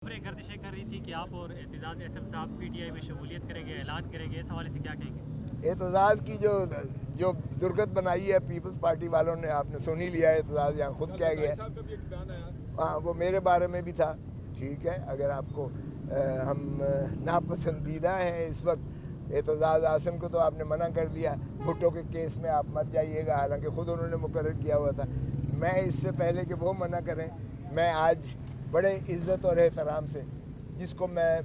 खबरें गर्दिशें कर रही थी कि आप और एतजाज़ अहसन साहब पीटीआई में शमूलियत करेंगे, ऐलान करेंगे, इस हवाले से क्या कहेंगे? एतजाज़ की जो जो दुर्गत बनाई है पीपल्स पार्टी वालों ने, आपने सुन ही लिया। एतजाज़ यहाँ खुद कह गया। हाँ, वो मेरे बारे में भी था। ठीक है, अगर आपको हम नापसंदीदा हैं इस वक्त एतजाज़ आसन को, तो आपने मना कर दिया। भुट्टो के केस में आप मत जाइएगा, हालांकि ख़ुद उन्होंने मुकर्रर किया हुआ था। मैं इससे पहले कि वो मना करें, मैं आज बड़े इज़्ज़त और एहतराम से, जिसको मैं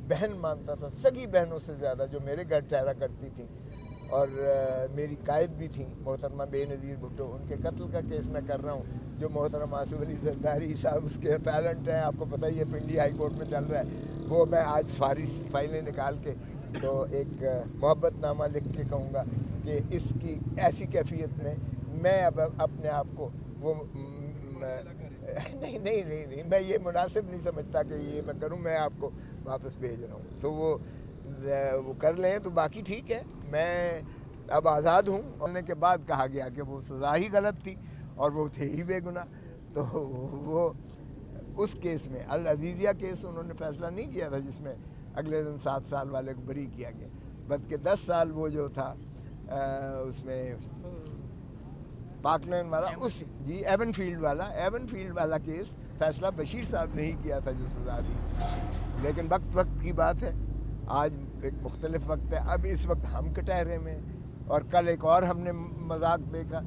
बहन मानता था, सगी बहनों से ज़्यादा, जो मेरे घर ठहरा करती थी और मेरी कायद भी थी, मोहतरमा बेनज़ीर भुट्टो, उनके कत्ल का केस मैं कर रहा हूँ। जो मोहतरम आसिफ अली जरदारी साहब उसके अपैलेंट हैं, आपको पता ही है, पिंडी हाई कोर्ट में चल रहा है। वो मैं आज सारी फाइलें निकाल के तो एक मोहब्बतनामा लिख के कहूँगा कि इसकी ऐसी कैफियत में मैं अब अपने आप को वो नहीं, मैं ये मुनासिब नहीं समझता कि ये मैं करूं। मैं आपको वापस भेज रहा हूं, तो वो कर लें तो बाकी ठीक है। मैं अब आज़ाद हूं। होने के बाद कहा गया कि वो सज़ा ही गलत थी और वो थे ही बेगुनाह। तो वो उस केस में, अल अजीज़िया केस, उन्होंने फैसला नहीं किया था जिसमें अगले दिन 7 साल वाले को बरी किया गया, बल्कि 10 साल वो जो था उसमें पाकलैंड वाला, उस एवन फील्ड वाला केस फैसला बशीर साहब ने ही किया था जो सज़ा दी। लेकिन वक्त की बात है। आज एक मुख्तलिफ वक्त है। अब इस वक्त हम कटहरे में, और कल एक और हमने मजाक देखा,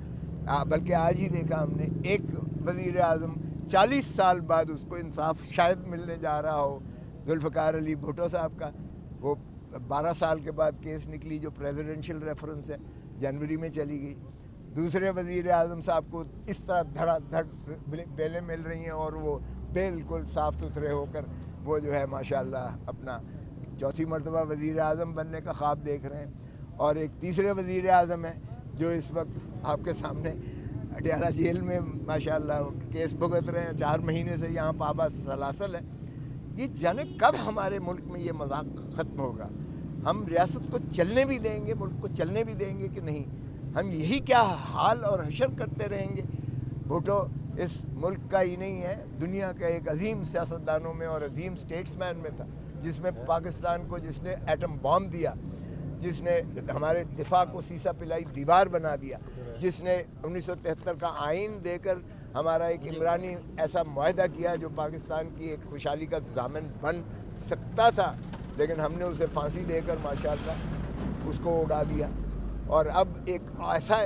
बल्कि आज ही देखा हमने, एक वज़ीर आज़म 40 साल बाद उसको इंसाफ शायद मिलने जा रहा हो, जुल्फ़िकार अली भुट्टो साहब का। वो 12 साल के बाद केस निकली, जो प्रेसिडेंशियल रेफरेंस है, जनवरी में चली गई। दूसरे वज़ीर आज़म साहब को इस तरह धड़ाधड़ बेलें मिल रही हैं और वो बिल्कुल साफ़ सुथरे होकर वो जो है माशाअल्लाह अपना चौथी मरतबा वज़ीर आज़म बनने का ख्वाब देख रहे हैं। और एक तीसरे वज़ीर आज़म है जो इस वक्त आपके सामने अडयाला जेल में माशाअल्लाह केस भुगत रहे हैं, 4 महीने से यहाँ पाबा सलासल है। ये जाने कब हमारे मुल्क में ये मजाक ख़त्म होगा? हम रियासत को चलने भी देंगे, मुल्क को चलने भी देंगे कि नहीं? हम यही क्या हाल और हशर करते रहेंगे? भुट्टो इस मुल्क का ही नहीं है, दुनिया के एक अजीम सियासतदानों में और अजीम स्टेट्समैन में था, जिसमें पाकिस्तान को, जिसने एटम बॉम्ब दिया, जिसने हमारे दिफा को सीसा पिलाई दीवार बना दिया, जिसने 1973 का आइन देकर हमारा एक इमरानी ऐसा मुआहदा किया जो पाकिस्तान की एक खुशहाली का ज़ामिन बन सकता था, लेकिन हमने उसे फांसी देकर माशाअल्लाह उसको उड़ा दिया। और अब एक ऐसा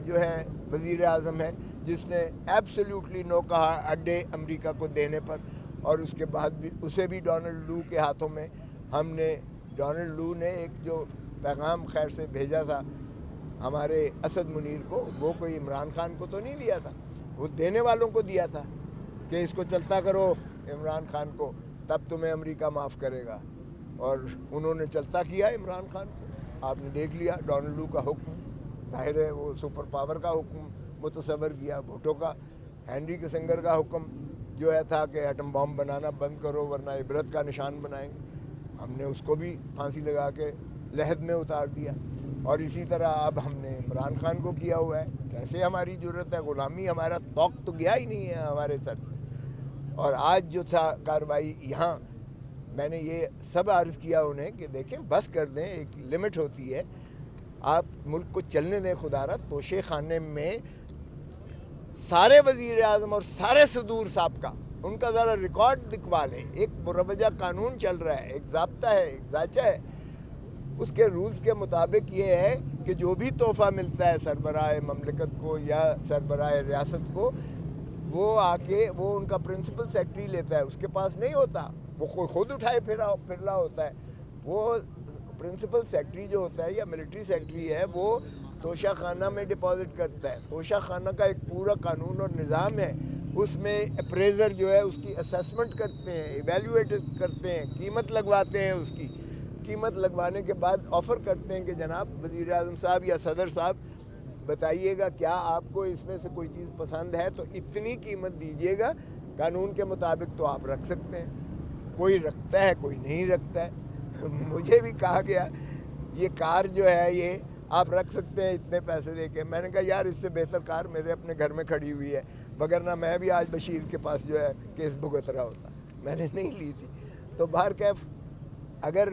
जो है वज़ीर आज़म है जिसने एब्सोल्युटली नो कहा अड्डे अमेरिका को देने पर, और उसके बाद भी उसे भी डोनाल्ड लू के हाथों में हमने, डोनाल्ड लू ने एक जो पैगाम खैर से भेजा था हमारे असद मुनीर को, वो कोई इमरान खान को तो नहीं लिया था, वो देने वालों को दिया था कि इसको चलता करो इमरान खान को, तब तुम्हें अमेरिका माफ़ करेगा। और उन्होंने चलता किया इमरान खान को। आपने देख लिया डोनाल्ड लू का हुक्म, जाहिर है वो सुपर पावर का हुक्म मुतसव्वर किया। भुट्टो का, हेनरी किसिंगर का हुक्म जो है था कि एटम बॉम्ब बनाना बंद करो वरना इबरत का निशान बनाएंगे, हमने उसको भी फांसी लगा के लहद में उतार दिया। और इसी तरह अब हमने इमरान खान को किया हुआ है। कैसे हमारी ज़रूरत है? ग़ुलामी, हमारा तौक तो गया ही नहीं है हमारे सर से। और आज जो था कार्रवाई यहाँ, मैंने ये सब अर्ज़ किया उन्हें कि देखें बस कर दें, एक लिमिट होती है, आप मुल्क को चलने दें। खुदारा तोशे खाने में सारे वज़ीर आज़म और सारे सदूर साहब का, उनका ज़रा रिकॉर्ड दिखवा लें। एक मुरवजा कानून चल रहा है, एक ज़ाब्ता है, एक ज़ायचा है, उसके रूल्स के मुताबिक ये है कि जो भी तोहफ़ा मिलता है सरबराह ममलकत को या सरबराह रियासत को, वो आके वो उनका प्रिंसिपल सेक्रेटरी लेता है, उसके पास नहीं होता, वो खुद उठाए फिरला होता है। वो प्रिंसिपल सेक्रेटरी जो होता है या मिलिट्री सेक्रेटरी है, वो तोशा खाना में डिपॉजिट करता है। तोशा खाना का एक पूरा कानून और निज़ाम है, उसमें अप्रेजर जो है उसकी असेसमेंट करते हैं, इवेल्युएट करते हैं, कीमत लगवाते हैं। उसकी कीमत लगवाने के बाद ऑफ़र करते हैं कि जनाब वज़ीर आज़म साहब या सदर साहब बताइएगा क्या आपको इसमें से कोई चीज़ पसंद है तो इतनी कीमत दीजिएगा, कानून के मुताबिक तो आप रख सकते हैं। कोई रखता है, कोई नहीं रखता है। मुझे भी कहा गया ये कार जो है ये आप रख सकते हैं इतने पैसे देके। मैंने कहा यार इससे बेहतर कार मेरे अपने घर में खड़ी हुई है, मगर ना मैं भी आज बशीर के पास जो है केस भुगत रहा होता। میں نے نہیں لی تھی. تو باہر کیف اگر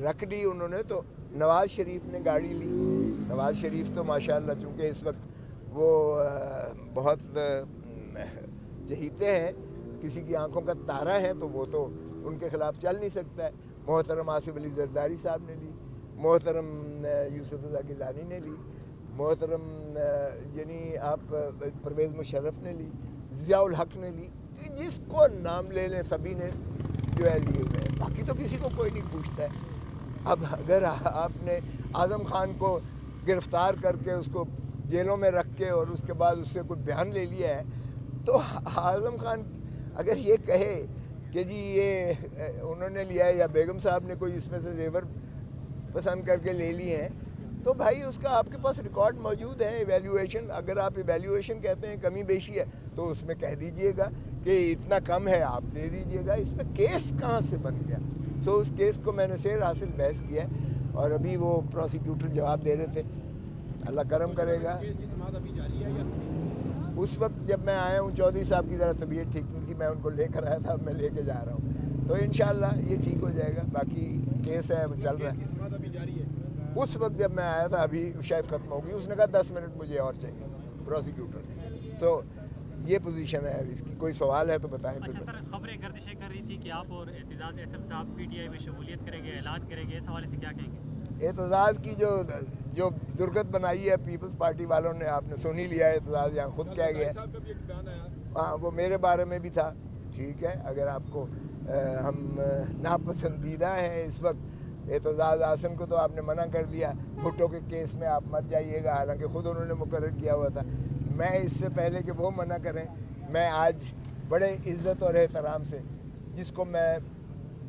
رکھ لی انہوں نے تو نواز شریف نے گاڑی لی. نواز شریف تو ماشاءاللہ چونکہ اس وقت وہ بہت چہیتے ہیں, کسی کی آنکھوں کا تارا ہے, تو وہ تو ان کے خلاف چل نہیں سکتا ہے. محترم آصف علی زرداری صاحب نے لی, محترم یوسف رضا گیلانی نے لی, محترم یعنی آپ پرویز مشرف نے لی, ضیاء الحق نے لی, جس کو نام لے لیں سبھی نے جو ہے لیے ہوئے ہیں. باقی تو کسی کو کوئی نہیں پوچھتا ہے. اب اگر آپ نے اعظم خان کو گرفتار کر کے اس کو جیلوں میں رکھ کے اور اس کے بعد اس سے کوئی بیان لے لیا ہے, تو اعظم خان اگر یہ کہے کہ جی یہ انہوں نے لیا ہے یا بیگم صاحب نے کوئی اس میں سے زیور پسند کر کے لے لیے ہیں, تو بھائی اس کا آپ کے پاس ریکارڈ موجود ہے. ایویلیویشن, اگر آپ ایویلیویشن کہتے ہیں کمی بیشی ہے تو اس میں کہہ دیجئے گا کہ اتنا کم ہے, آپ دے دیجئے گا. اس میں کیس کہاں سے بن گیا؟ سو اس کیس کو میں نے سیر حاصل بحث کیا ہے, اور ابھی وہ پروسیکیوٹر جواب دے رہے تھے. اللہ کرم کرے گا. اس وقت جب میں آیا ہوں چودھری صاحب کی ذرا طبیعت ٹھیک نہیں تھی, میں ان کو لے کر آیا تھا, اب میں لے کے جا رہا ہوں, تو انشاءاللہ یہ ٹھیک ہو جائے گا. باقی کیس ہے وہ چل رہا ہے. اس وقت جب میں آیا تھا ابھی شاید ختم ہوگی. اس نے کہا 10 منٹ مجھے اور چاہیے, پروسیکیوٹر نے. سو یہ پوزیشن ہے اس کی. کوئی سوال ہے تو بتائیں. اچھا سر, خبریں گردشیں کر رہی تھی کہ آپ اور اعتزاز احسن صاحب پی ٹی آئی میں شمولیت کریں گے, اعلان کریں گے, اس حوالے سے کیا کہیں گے؟ اعتزاز کی جو درگت بنائی ہے پیپلز پارٹی والوں نے, آپ نے سن ہی لیا ہے. اعتزاز یہاں خود کہہ گیا ہے. ہاں, وہ میرے بارے میں بھی تھا. ٹھیک ہے, اگر آپ کو ہم ناپسندیدہ ہیں اس وقت. اعتزاز احسن کو تو آپ نے منع کر دیا, بھٹو کے کیس میں آپ مت جائیے گا, حالانکہ خود انہوں نے مقرر کیا ہوا تھا. میں اس سے پہلے کہ وہ منع کریں, میں آج بڑے عزت اور احترام سے, جس کو میں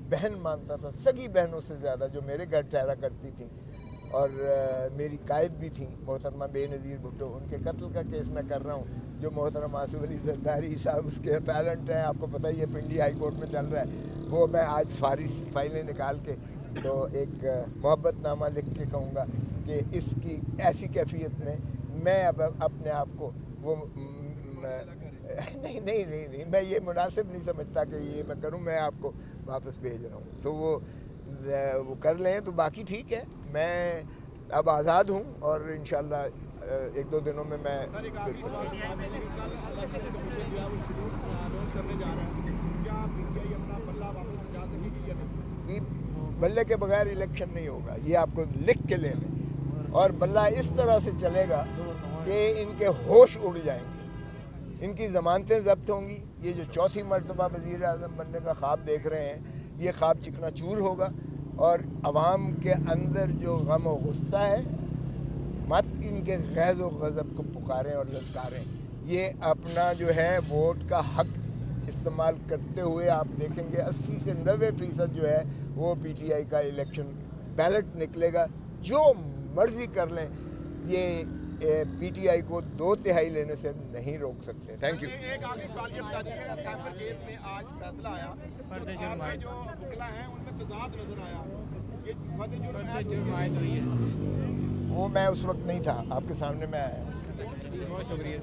بہن مانتا تھا, سگی بہنوں سے زیادہ, جو میرے گھر ٹھہرا کرتی تھیں اور میری قائد بھی تھیں, محترمہ بے نظیر بھٹو, ان کے قتل کا کیس میں کر رہا ہوں. جو محترم آصف علی زرداری صاحب اس کے پیلنٹ ہیں, آپ کو پتہ ہی ہے, پنڈی ہائی کورٹ میں چل رہا ہے, وہ میں آج فائلیں نکال کے تو ایک محبت نامہ لکھ کے کہوں گا کہ اس کی ایسی کیفیت میں اب اپنے آپ کو وہ نہیں میں یہ مناسب نہیں سمجھتا کہ یہ میں کروں. میں آپ کو واپس بھیج رہا ہوں. سو وہ کر لیں تو باقی ٹھیک ہے. میں اب آزاد ہوں اور انشاءاللہ 1-2 دنوں میں بلے کے بغیر الیکشن نہیں ہوگا, یہ آپ کو لکھ کے لے لیں. اور بلہ اس طرح سے چلے گا کہ ان کے ہوش اڑ جائیں گے, ان کی ضمانتیں ضبط ہوں گی. یہ جو چوتھی مرتبہ وزیر اعظم بننے کا خواب دیکھ رہے ہیں, یہ خواب چکنا چور ہوگا. اور عوام کے اندر جو غم و غصہ ہے, مت ان کے غیظ و غضب کو پکاریں اور للکاریں. یہ اپنا جو ہے ووٹ کا حق استعمال کرتے ہوئے آپ دیکھیں گے 80 سے 90% جو ہے وہ پی ٹی آئی کا الیکشن بیلٹ نکلے گا. جو مرضی کر لیں, یہ پی ٹی آئی کو 2/3 لینے سے نہیں روک سکتے. Thank you. ایک آخری سوال یہ بتا دیجیے گا, سیفر کیس میں آج فیصلہ آیا, فرد جرم عائد جو وکلا ہیں ان میں تضاد نظر آیا, یہ فرد جرم عائد ہوئی ہے. وہ میں اس وقت نہیں تھا, آپ کے سامنے میں آیا. بہت شکریہ.